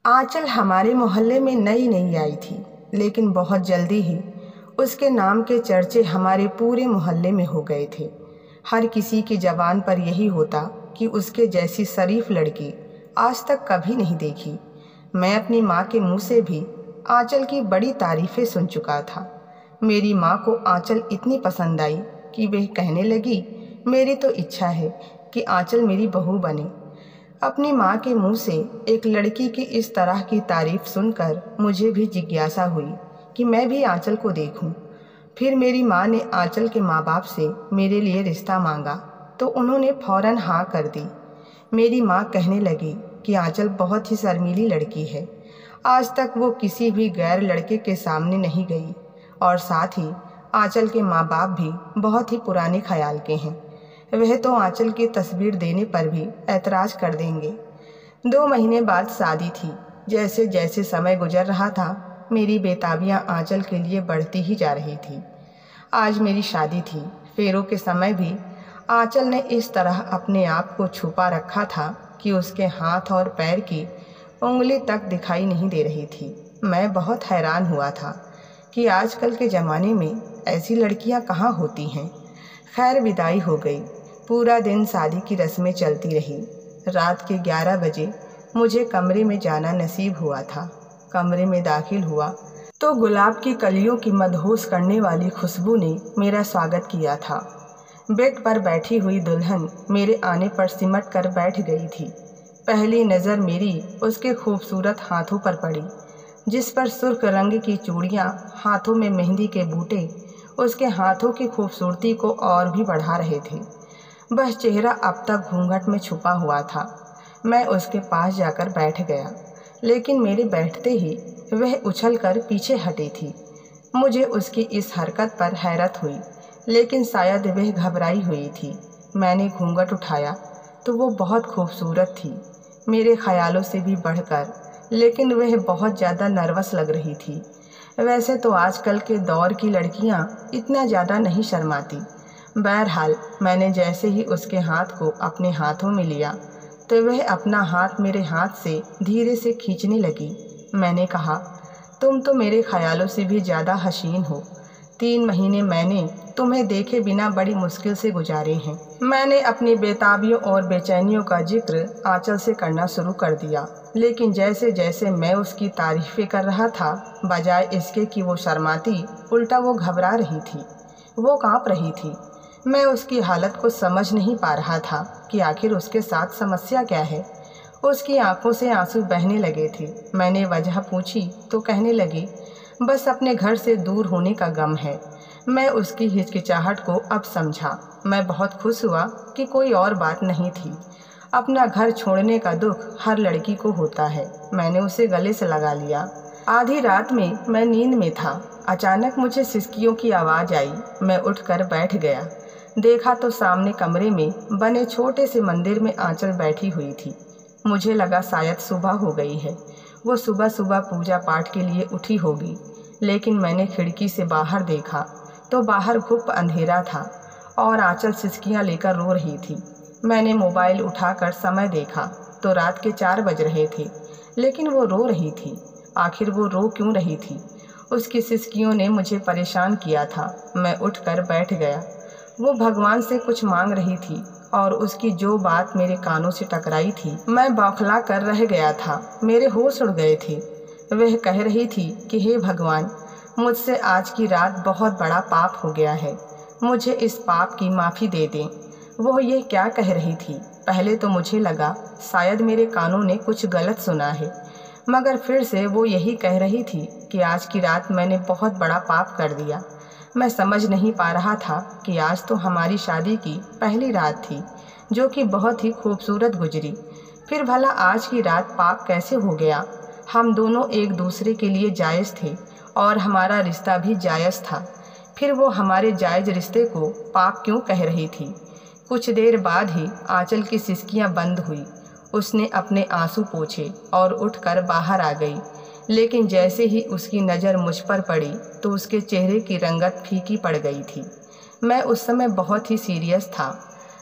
आंचल हमारे मोहल्ले में नई नई आई थी, लेकिन बहुत जल्दी ही उसके नाम के चर्चे हमारे पूरे मोहल्ले में हो गए थे। हर किसी की ज़बान पर यही होता कि उसके जैसी शरीफ लड़की आज तक कभी नहीं देखी। मैं अपनी माँ के मुँह से भी आंचल की बड़ी तारीफ़ें सुन चुका था। मेरी माँ को आंचल इतनी पसंद आई कि वह कहने लगी, मेरी तो इच्छा है कि आंचल मेरी बहू बने। अपनी माँ के मुंह से एक लड़की की इस तरह की तारीफ सुनकर मुझे भी जिज्ञासा हुई कि मैं भी आंचल को देखूं। फिर मेरी माँ ने आंचल के माँ बाप से मेरे लिए रिश्ता मांगा तो उन्होंने फ़ौरन हाँ कर दी। मेरी माँ कहने लगी कि आंचल बहुत ही शर्मीली लड़की है, आज तक वो किसी भी गैर लड़के के सामने नहीं गई, और साथ ही आंचल के माँ बाप भी बहुत ही पुराने ख्याल के हैं। वह तो आंचल की तस्वीर देने पर भी ऐतराज़ कर देंगे। 2 महीने बाद शादी थी। जैसे जैसे समय गुजर रहा था, मेरी बेताबियाँ आंचल के लिए बढ़ती ही जा रही थी। आज मेरी शादी थी। फेरों के समय भी आंचल ने इस तरह अपने आप को छुपा रखा था कि उसके हाथ और पैर की उंगली तक दिखाई नहीं दे रही थी। मैं बहुत हैरान हुआ था कि आजकल के ज़माने में ऐसी लड़कियां कहाँ होती हैं। खैर, विदाई हो गई। पूरा दिन शादी की रस्में चलती रही। रात के 11 बजे मुझे कमरे में जाना नसीब हुआ था। कमरे में दाखिल हुआ तो गुलाब की कलियों की मदहोश करने वाली खुशबू ने मेरा स्वागत किया था। बेड पर बैठी हुई दुल्हन मेरे आने पर सिमट कर बैठ गई थी। पहली नज़र मेरी उसके खूबसूरत हाथों पर पड़ी, जिस पर सुर्ख रंग की चूड़ियाँ, हाथों में मेहंदी के बूटे उसके हाथों की खूबसूरती को और भी बढ़ा रहे थे। वह चेहरा अब तक घूंघट में छुपा हुआ था। मैं उसके पास जाकर बैठ गया, लेकिन मेरे बैठते ही वह उछलकर पीछे हटी थी। मुझे उसकी इस हरकत पर हैरत हुई, लेकिन शायद वह घबराई हुई थी। मैंने घूंघट उठाया तो वो बहुत खूबसूरत थी, मेरे ख्यालों से भी बढ़कर, लेकिन वह बहुत ज़्यादा नर्वस लग रही थी। वैसे तो आजकल के दौर की लड़कियां इतना ज़्यादा नहीं शर्माती। बहरहाल, मैंने जैसे ही उसके हाथ को अपने हाथों में लिया तो वह अपना हाथ मेरे हाथ से धीरे से खींचने लगी। मैंने कहा, तुम तो मेरे ख्यालों से भी ज़्यादा हसीन हो। 3 महीने मैंने तुम्हें देखे बिना बड़ी मुश्किल से गुजारे हैं। मैंने अपनी बेताबियों और बेचैनियों का जिक्र आंचल से करना शुरू कर दिया, लेकिन जैसे जैसे मैं उसकी तारीफ़ें कर रहा था, बजाय इसके कि वो शर्माती, उल्टा वो घबरा रही थी, वो काँप रही थी। मैं उसकी हालत को समझ नहीं पा रहा था कि आखिर उसके साथ समस्या क्या है। उसकी आंखों से आंसू बहने लगे थे। मैंने वजह पूछी तो कहने लगी, बस अपने घर से दूर होने का गम है। मैं उसकी हिचकिचाहट को अब समझा। मैं बहुत खुश हुआ कि कोई और बात नहीं थी। अपना घर छोड़ने का दुख हर लड़की को होता है। मैंने उसे गले से लगा लिया। आधी रात में मैं नींद में था। अचानक मुझे सिसकियों की आवाज़ आई। मैं उठकर बैठ गया। देखा तो सामने कमरे में बने छोटे से मंदिर में आंचल बैठी हुई थी। मुझे लगा शायद सुबह हो गई है, वो सुबह सुबह पूजा पाठ के लिए उठी होगी। लेकिन मैंने खिड़की से बाहर देखा तो बाहर घुप अंधेरा था और आंचल सिसकियां लेकर रो रही थी। मैंने मोबाइल उठाकर समय देखा तो रात के 4 बज रहे थे, लेकिन वो रो रही थी। आखिर वो रो क्यों रही थी? उसकी सिसकियों ने मुझे परेशान किया था। मैं उठकर बैठ गया। वो भगवान से कुछ मांग रही थी और उसकी जो बात मेरे कानों से टकराई थी, मैं बौखला कर रह गया था। मेरे होश उड़ गए थे। वह कह रही थी कि हे भगवान, मुझसे आज की रात बहुत बड़ा पाप हो गया है, मुझे इस पाप की माफ़ी दे दें। वो ये क्या कह रही थी? पहले तो मुझे लगा शायद मेरे कानों ने कुछ गलत सुना है, मगर फिर से वो यही कह रही थी कि आज की रात मैंने बहुत बड़ा पाप कर दिया। मैं समझ नहीं पा रहा था कि आज तो हमारी शादी की पहली रात थी, जो कि बहुत ही खूबसूरत गुजरी। फिर भला आज की रात पाप कैसे हो गया? हम दोनों एक दूसरे के लिए जायज़ थे और हमारा रिश्ता भी जायज़ था। फिर वो हमारे जायज़ रिश्ते को पाप क्यों कह रही थी? कुछ देर बाद ही आंचल की सिसकियां बंद हुई। उसने अपने आंसू पोंछे और उठकर बाहर आ गई, लेकिन जैसे ही उसकी नज़र मुझ पर पड़ी तो उसके चेहरे की रंगत फीकी पड़ गई थी। मैं उस समय बहुत ही सीरियस था।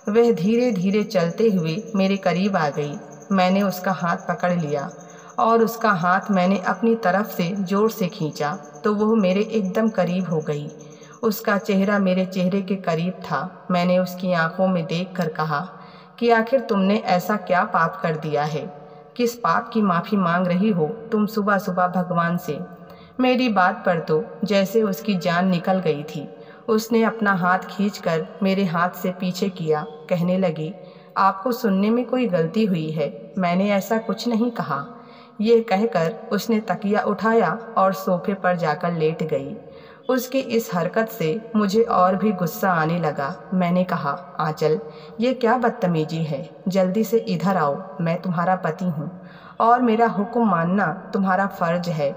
वह धीरे धीरे चलते हुए मेरे करीब आ गई। मैंने उसका हाथ पकड़ लिया और उसका हाथ मैंने अपनी तरफ से ज़ोर से खींचा तो वो मेरे एकदम करीब हो गई। उसका चेहरा मेरे चेहरे के करीब था। मैंने उसकी आंखों में देखकर कहा कि आखिर तुमने ऐसा क्या पाप कर दिया है? किस पाप की माफ़ी मांग रही हो तुम सुबह सुबह भगवान से? मेरी बात पर तो जैसे उसकी जान निकल गई थी। उसने अपना हाथ खींचकर मेरे हाथ से पीछे किया, कहने लगी, आपको सुनने में कोई गलती हुई है, मैंने ऐसा कुछ नहीं कहा। ये कहकर उसने तकिया उठाया और सोफे पर जाकर लेट गई। उसकी इस हरकत से मुझे और भी गुस्सा आने लगा। मैंने कहा, आंचल, ये क्या बदतमीजी है? जल्दी से इधर आओ, मैं तुम्हारा पति हूँ और मेरा हुक्म मानना तुम्हारा फ़र्ज है।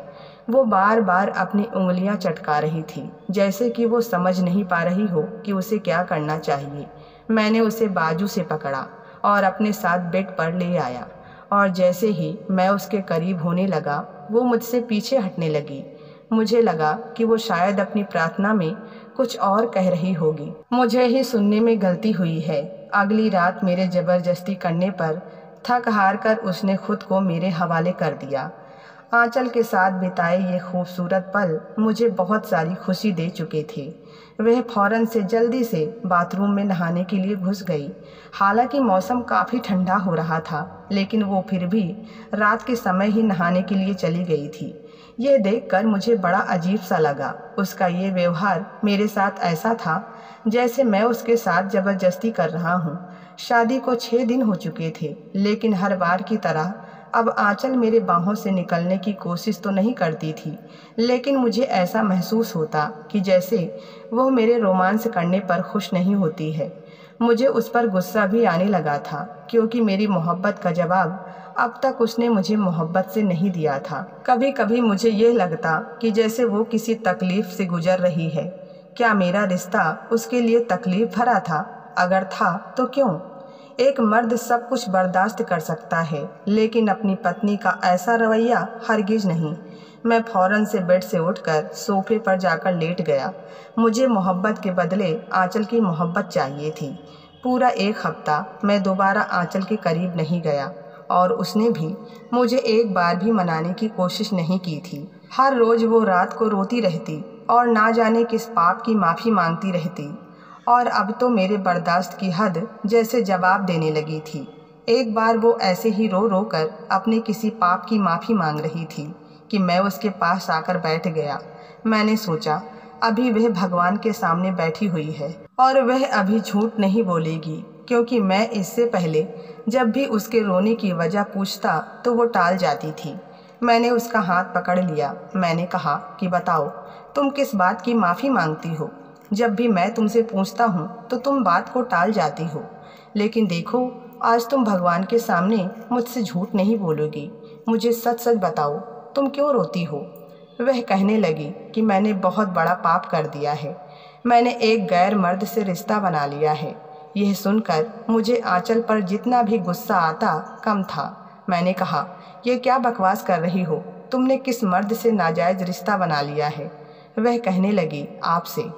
वो बार बार अपनी उंगलियां चटका रही थी, जैसे कि वो समझ नहीं पा रही हो कि उसे क्या करना चाहिए। मैंने उसे बाजू से पकड़ा और अपने साथ बेड पर ले आया और जैसे ही मैं उसके करीब होने लगा वो मुझसे पीछे हटने लगी। मुझे लगा कि वो शायद अपनी प्रार्थना में कुछ और कह रही होगी। मुझे ही सुनने में गलती हुई है। अगली रात मेरे ज़बरदस्ती करने पर थक हार कर उसने खुद को मेरे हवाले कर दिया। आंचल के साथ बिताए ये खूबसूरत पल मुझे बहुत सारी खुशी दे चुके थे। वह फौरन से जल्दी से बाथरूम में नहाने के लिए घुस गई। हालांकि मौसम काफ़ी ठंडा हो रहा था, लेकिन वो फिर भी रात के समय ही नहाने के लिए चली गई थी। यह देखकर मुझे बड़ा अजीब सा लगा। उसका ये व्यवहार मेरे साथ ऐसा था जैसे मैं उसके साथ ज़बरदस्ती कर रहा हूँ। शादी को 6 दिन हो चुके थे, लेकिन हर बार की तरह अब आंचल मेरे बाहों से निकलने की कोशिश तो नहीं करती थी, लेकिन मुझे ऐसा महसूस होता कि जैसे वो मेरे रोमांस करने पर खुश नहीं होती है। मुझे उस पर गुस्सा भी आने लगा था, क्योंकि मेरी मोहब्बत का जवाब अब तक उसने मुझे मोहब्बत से नहीं दिया था। कभी कभी मुझे ये लगता कि जैसे वो किसी तकलीफ़ से गुजर रही है। क्या मेरा रिश्ता उसके लिए तकलीफ़ भरा था? अगर था तो क्यों? एक मर्द सब कुछ बर्दाश्त कर सकता है, लेकिन अपनी पत्नी का ऐसा रवैया हरगिज नहीं। मैं फौरन से बेड से उठकर सोफे पर जाकर लेट गया। मुझे मोहब्बत के बदले आंचल की मोहब्बत चाहिए थी। पूरा 1 हफ्ता मैं दोबारा आंचल के करीब नहीं गया और उसने भी मुझे एक बार भी मनाने की कोशिश नहीं की थी। हर रोज़ वो रात को रोती रहती और ना जाने किस पाप की माफ़ी मांगती रहती, और अब तो मेरे बर्दाश्त की हद जैसे जवाब देने लगी थी। एक बार वो ऐसे ही रो रो कर अपने किसी पाप की माफ़ी मांग रही थी कि मैं उसके पास आकर बैठ गया। मैंने सोचा, अभी वह भगवान के सामने बैठी हुई है और वह अभी झूठ नहीं बोलेगी, क्योंकि मैं इससे पहले जब भी उसके रोने की वजह पूछता तो वो टाल जाती थी। मैंने उसका हाथ पकड़ लिया। मैंने कहा कि बताओ, तुम किस बात की माफ़ी मांगती हो? जब भी मैं तुमसे पूछता हूँ तो तुम बात को टाल जाती हो, लेकिन देखो, आज तुम भगवान के सामने मुझसे झूठ नहीं बोलोगी। मुझे सच सच बताओ, तुम क्यों रोती हो? वह कहने लगी कि मैंने बहुत बड़ा पाप कर दिया है। मैंने एक गैर मर्द से रिश्ता बना लिया है। यह सुनकर मुझे आंचल पर जितना भी गुस्सा आता कम था। मैंने कहा, यह क्या बकवास कर रही हो? तुमने किस मर्द से नाजायज़ रिश्ता बना लिया है? वह कहने लगी, आपसे।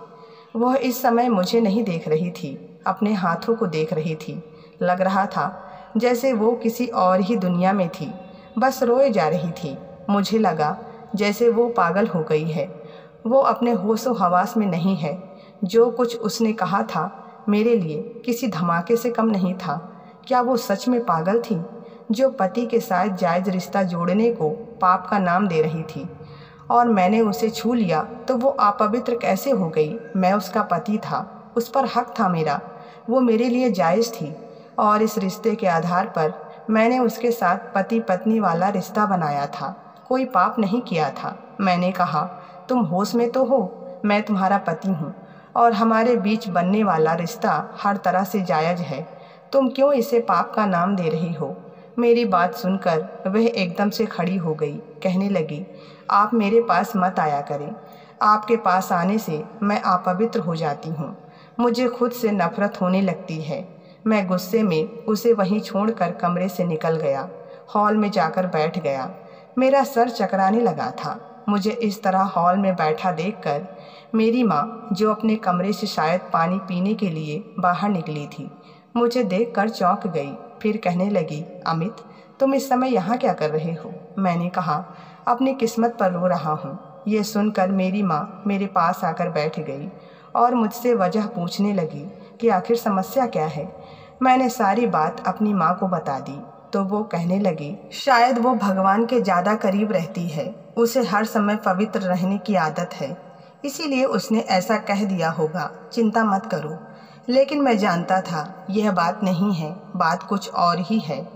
वह इस समय मुझे नहीं देख रही थी, अपने हाथों को देख रही थी। लग रहा था जैसे वो किसी और ही दुनिया में थी, बस रोए जा रही थी। मुझे लगा जैसे वो पागल हो गई है। वो अपने होशो हवास में नहीं है। जो कुछ उसने कहा था मेरे लिए किसी धमाके से कम नहीं था। क्या वो सच में पागल थी, जो पति के साथ जायज़ रिश्ता जोड़ने को पाप का नाम दे रही थी? और मैंने उसे छू लिया तो वो अपवित्र कैसे हो गई? मैं उसका पति था, उस पर हक था मेरा, वो मेरे लिए जायज़ थी, और इस रिश्ते के आधार पर मैंने उसके साथ पति पत्नी वाला रिश्ता बनाया था, कोई पाप नहीं किया था। मैंने कहा, तुम होश में तो हो? मैं तुम्हारा पति हूँ और हमारे बीच बनने वाला रिश्ता हर तरह से जायज़ है। तुम क्यों इसे पाप का नाम दे रही हो? मेरी बात सुनकर वह एकदम से खड़ी हो गई। कहने लगी, आप मेरे पास मत आया करें। आपके पास आने से मैं अपवित्र हो जाती हूँ। मुझे खुद से नफरत होने लगती है। मैं गुस्से में उसे वहीं छोड़कर कमरे से निकल गया। हॉल में जाकर बैठ गया। मेरा सर चकराने लगा था। मुझे इस तरह हॉल में बैठा देखकर मेरी माँ, जो अपने कमरे से शायद पानी पीने के लिए बाहर निकली थी, मुझे देखकर चौंक गई। फिर कहने लगी, अमित, तुम इस समय यहाँ क्या कर रहे हो? मैंने कहा, अपनी किस्मत पर रो रहा हूँ। ये सुनकर मेरी माँ मेरे पास आकर बैठ गई और मुझसे वजह पूछने लगी कि आखिर समस्या क्या है। मैंने सारी बात अपनी माँ को बता दी तो वो कहने लगी, शायद वो भगवान के ज़्यादा करीब रहती है, उसे हर समय पवित्र रहने की आदत है, इसीलिए उसने ऐसा कह दिया होगा, चिंता मत करो। लेकिन मैं जानता था यह बात नहीं है, बात कुछ और ही है।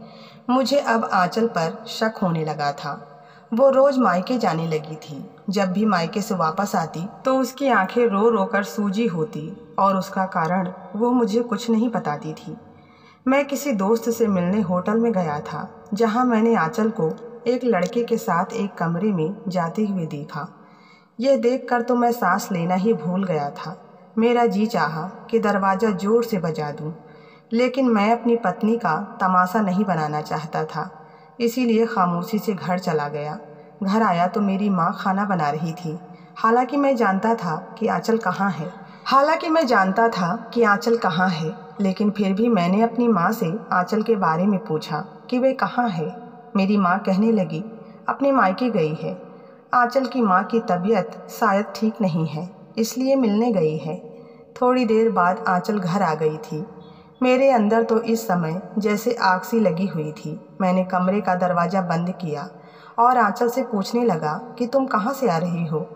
मुझे अब आंचल पर शक होने लगा था। वो रोज़ मायके जाने लगी थी। जब भी मायके से वापस आती तो उसकी आंखें रो रो कर सूजी होती और उसका कारण वो मुझे कुछ नहीं बताती थी। मैं किसी दोस्त से मिलने होटल में गया था, जहां मैंने आंचल को एक लड़के के साथ एक कमरे में जाते हुए देखा। यह देखकर तो मैं सांस लेना ही भूल गया था। मेरा जी चाहा कि दरवाज़ा जोर से बजा दूं, लेकिन मैं अपनी पत्नी का तमाशा नहीं बनाना चाहता था, इसीलिए खामोशी से घर चला गया। घर आया तो मेरी माँ खाना बना रही थी। हालांकि मैं जानता था कि आंचल कहाँ है, लेकिन फिर भी मैंने अपनी माँ से आंचल के बारे में पूछा कि वे कहाँ है। मेरी माँ कहने लगी, अपने मायके गई है। आंचल की माँ की तबीयत शायद ठीक नहीं है, इसलिए मिलने गई है। थोड़ी देर बाद आंचल घर आ गई थी। मेरे अंदर तो इस समय जैसे आग सी लगी हुई थी। मैंने कमरे का दरवाज़ा बंद किया और आंचल से पूछने लगा कि तुम कहाँ से आ रही हो।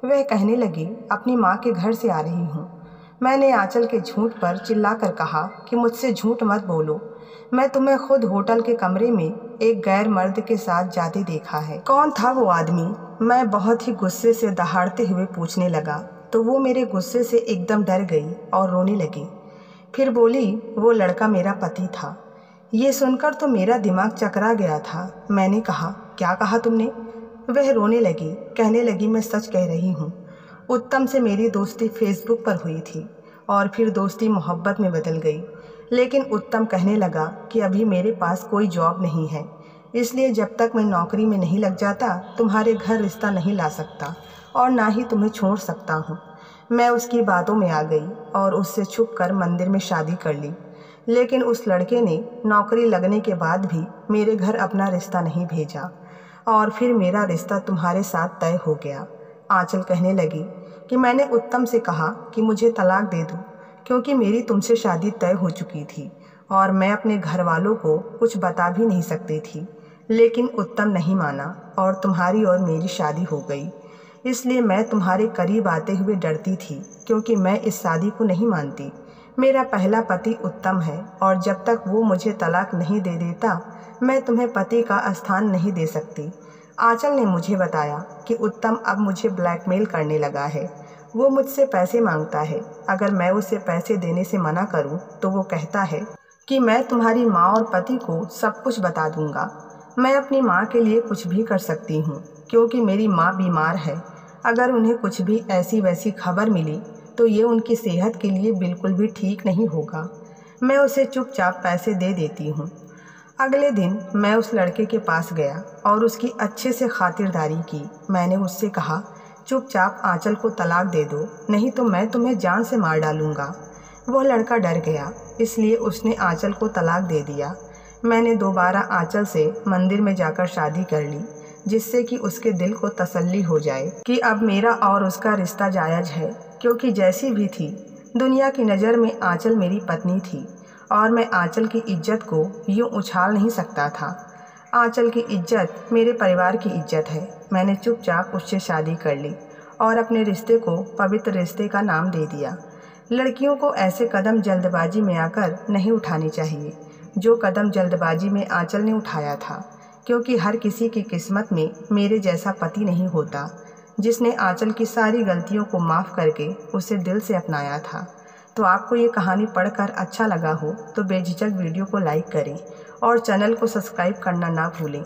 वह कहने लगी, अपनी माँ के घर से आ रही हूँ। मैंने आंचल के झूठ पर चिल्लाकर कहा कि मुझसे झूठ मत बोलो, मैं तुम्हें खुद होटल के कमरे में एक गैर मर्द के साथ जाते देखा है। कौन था वो आदमी? मैं बहुत ही गुस्से से दहाड़ते हुए पूछने लगा तो वो मेरे गुस्से से एकदम डर गई और रोने लगी। फिर बोली, वो लड़का मेरा पति था। ये सुनकर तो मेरा दिमाग चकरा गया था। मैंने कहा, क्या कहा तुमने? वह रोने लगी, कहने लगी, मैं सच कह रही हूँ। उत्तम से मेरी दोस्ती फेसबुक पर हुई थी और फिर दोस्ती मोहब्बत में बदल गई। लेकिन उत्तम कहने लगा कि अभी मेरे पास कोई जॉब नहीं है, इसलिए जब तक मैं नौकरी में नहीं लग जाता तुम्हारे घर रिश्ता नहीं ला सकता और ना ही तुम्हें छोड़ सकता हूँ। मैं उसकी बातों में आ गई और उससे छुप कर मंदिर में शादी कर ली। लेकिन उस लड़के ने नौकरी लगने के बाद भी मेरे घर अपना रिश्ता नहीं भेजा और फिर मेरा रिश्ता तुम्हारे साथ तय हो गया। आंचल कहने लगी कि मैंने उत्तम से कहा कि मुझे तलाक दे दो, क्योंकि मेरी तुमसे शादी तय हो चुकी थी और मैं अपने घर वालों को कुछ बता भी नहीं सकती थी। लेकिन उत्तम नहीं माना और तुम्हारी और मेरी शादी हो गई। इसलिए मैं तुम्हारे करीब आते हुए डरती थी, क्योंकि मैं इस शादी को नहीं मानती। मेरा पहला पति उत्तम है और जब तक वो मुझे तलाक नहीं दे देता मैं तुम्हें पति का स्थान नहीं दे सकती। आंचल ने मुझे बताया कि उत्तम अब मुझे ब्लैकमेल करने लगा है। वो मुझसे पैसे मांगता है। अगर मैं उसे पैसे देने से मना करूं तो वो कहता है कि मैं तुम्हारी माँ और पति को सब कुछ बता दूंगा। मैं अपनी माँ के लिए कुछ भी कर सकती हूँ, क्योंकि मेरी माँ बीमार है। अगर उन्हें कुछ भी ऐसी वैसी खबर मिली तो ये उनकी सेहत के लिए बिल्कुल भी ठीक नहीं होगा। मैं उसे चुपचाप पैसे दे देती हूँ। अगले दिन मैं उस लड़के के पास गया और उसकी अच्छे से खातिरदारी की। मैंने उससे कहा, चुपचाप आंचल को तलाक दे दो, नहीं तो मैं तुम्हें जान से मार डालूंगा। वह लड़का डर गया, इसलिए उसने आंचल को तलाक दे दिया। मैंने दोबारा आंचल से मंदिर में जाकर शादी कर ली, जिससे कि उसके दिल को तसल्ली हो जाए कि अब मेरा और उसका रिश्ता जायज़ है। क्योंकि जैसी भी थी, दुनिया की नज़र में आंचल मेरी पत्नी थी और मैं आंचल की इज्जत को यूँ उछाल नहीं सकता था। आंचल की इज्जत मेरे परिवार की इज्जत है। मैंने चुपचाप उससे शादी कर ली और अपने रिश्ते को पवित्र रिश्ते का नाम दे दिया। लड़कियों को ऐसे कदम जल्दबाजी में आकर नहीं उठाने चाहिए, जो कदम जल्दबाजी में आंचल ने उठाया था, क्योंकि हर किसी की किस्मत में मेरे जैसा पति नहीं होता, जिसने आंचल की सारी गलतियों को माफ़ करके उसे दिल से अपनाया था। तो आपको ये कहानी पढ़कर अच्छा लगा हो तो बेझिझक वीडियो को लाइक करें और चैनल को सब्सक्राइब करना ना भूलें।